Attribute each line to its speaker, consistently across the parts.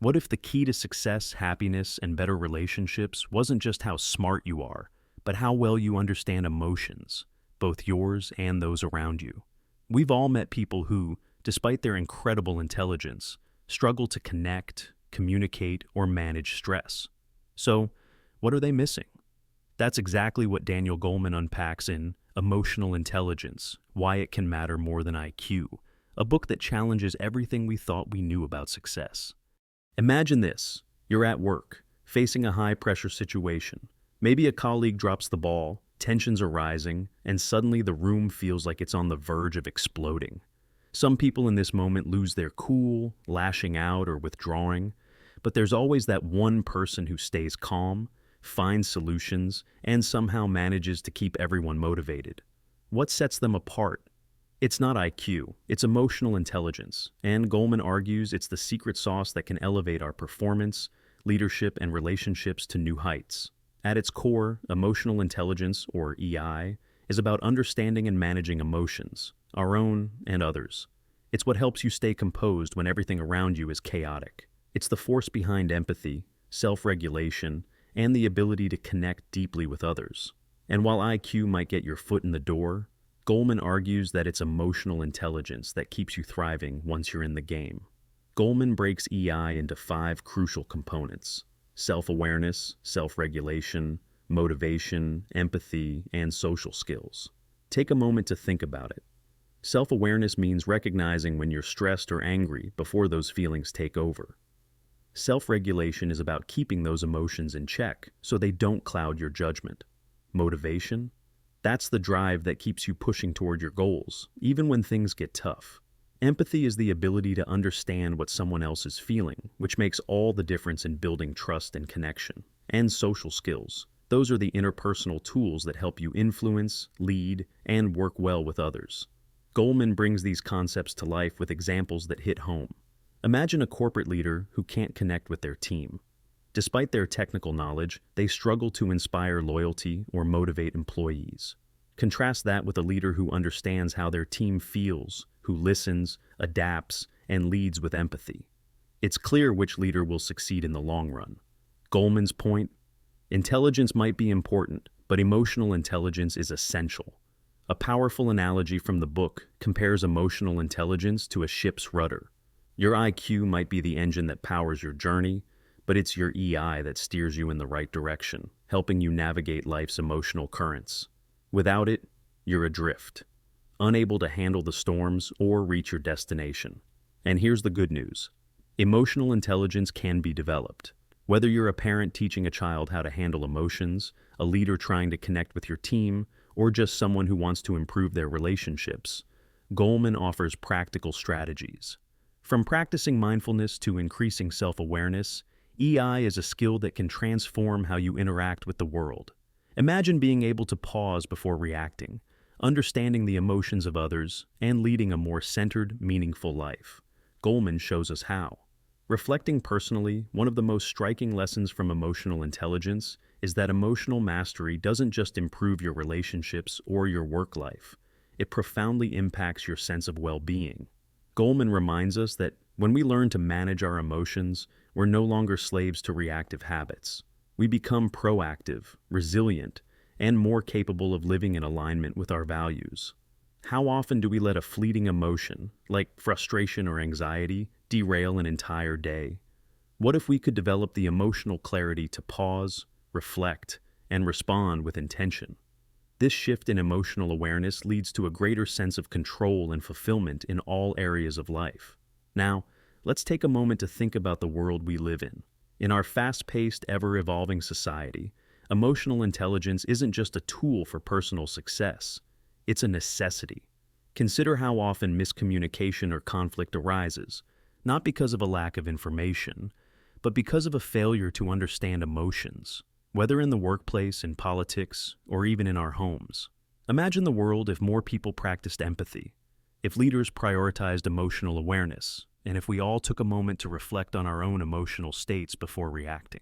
Speaker 1: What if the key to success, happiness, and better relationships wasn't just how smart you are, but how well you understand emotions, both yours and those around you? We've all met people who, despite their incredible intelligence, struggle to connect, communicate, or manage stress. So, what are they missing? That's exactly what Daniel Goleman unpacks in Emotional Intelligence: Why It Can Matter More Than IQ, a book that challenges everything we thought we knew about success. Imagine this: you're at work, facing a high-pressure situation. Maybe a colleague drops the ball, tensions are rising, and suddenly the room feels like it's on the verge of exploding. Some people in this moment lose their cool, lashing out or withdrawing, but there's always that one person who stays calm, finds solutions, and somehow manages to keep everyone motivated. What sets them apart? It's not IQ, it's emotional intelligence, and Goleman argues it's the secret sauce that can elevate our performance, leadership, and relationships to new heights. At its core, emotional intelligence, or EI, is about understanding and managing emotions, our own and others. It's what helps you stay composed when everything around you is chaotic. It's the force behind empathy, self-regulation, and the ability to connect deeply with others. And while IQ might get your foot in the door, Goleman argues that it's emotional intelligence that keeps you thriving once you're in the game. Goleman breaks EI into 5 crucial components: self-awareness, self-regulation, motivation, empathy, and social skills. Take a moment to think about it. Self-awareness means recognizing when you're stressed or angry before those feelings take over. Self-regulation is about keeping those emotions in check so they don't cloud your judgment. Motivation? That's the drive that keeps you pushing toward your goals, even when things get tough. Empathy is the ability to understand what someone else is feeling, which makes all the difference in building trust and connection. And social skills. Those are the interpersonal tools that help you influence, lead, and work well with others. Goleman brings these concepts to life with examples that hit home. Imagine a corporate leader who can't connect with their team. Despite their technical knowledge, they struggle to inspire loyalty or motivate employees. Contrast that with a leader who understands how their team feels, who listens, adapts, and leads with empathy. It's clear which leader will succeed in the long run. Goleman's point: intelligence might be important, but emotional intelligence is essential. A powerful analogy from the book compares emotional intelligence to a ship's rudder. Your IQ might be the engine that powers your journey, but it's your EI that steers you in the right direction, helping you navigate life's emotional currents. Without it, you're adrift, unable to handle the storms or reach your destination. And here's the good news: emotional intelligence can be developed. Whether you're a parent teaching a child how to handle emotions, a leader trying to connect with your team, or just someone who wants to improve their relationships, Goleman offers practical strategies. From practicing mindfulness to increasing self-awareness, EI is a skill that can transform how you interact with the world. Imagine being able to pause before reacting, understanding the emotions of others, and leading a more centered, meaningful life. Goleman shows us how. Reflecting personally, one of the most striking lessons from emotional intelligence is that emotional mastery doesn't just improve your relationships or your work life. It profoundly impacts your sense of well-being. Goleman reminds us that when we learn to manage our emotions, we're no longer slaves to reactive habits. We become proactive, resilient, and more capable of living in alignment with our values. How often do we let a fleeting emotion, like frustration or anxiety, derail an entire day? What if we could develop the emotional clarity to pause, reflect, and respond with intention? This shift in emotional awareness leads to a greater sense of control and fulfillment in all areas of life. Now, let's take a moment to think about the world we live in. In our fast-paced, ever-evolving society, emotional intelligence isn't just a tool for personal success. It's a necessity. Consider how often miscommunication or conflict arises, not because of a lack of information, but because of a failure to understand emotions, whether in the workplace, in politics, or even in our homes. Imagine the world if more people practiced empathy, if leaders prioritized emotional awareness, and if we all took a moment to reflect on our own emotional states before reacting.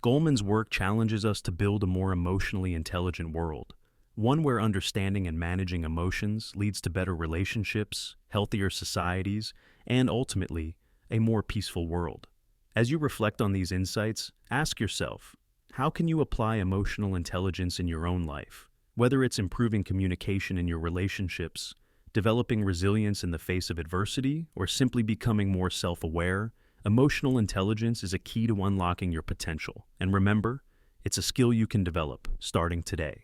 Speaker 1: Goleman's work challenges us to build a more emotionally intelligent world, one where understanding and managing emotions leads to better relationships, healthier societies, and ultimately, a more peaceful world. As you reflect on these insights, ask yourself, how can you apply emotional intelligence in your own life? Whether it's improving communication in your relationships, developing resilience in the face of adversity, or simply becoming more self-aware, emotional intelligence is a key to unlocking your potential. And remember, it's a skill you can develop starting today.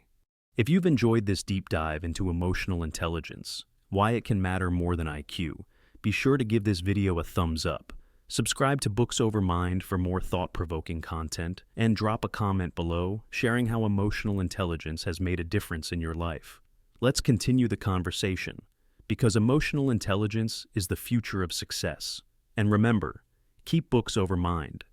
Speaker 1: If you've enjoyed this deep dive into emotional intelligence, why it can matter more than IQ, be sure to give this video a thumbs up. Subscribe to Books Over Mind for more thought-provoking content, and drop a comment below sharing how emotional intelligence has made a difference in your life. Let's continue the conversation, because emotional intelligence is the future of success. And remember, keep books over mind.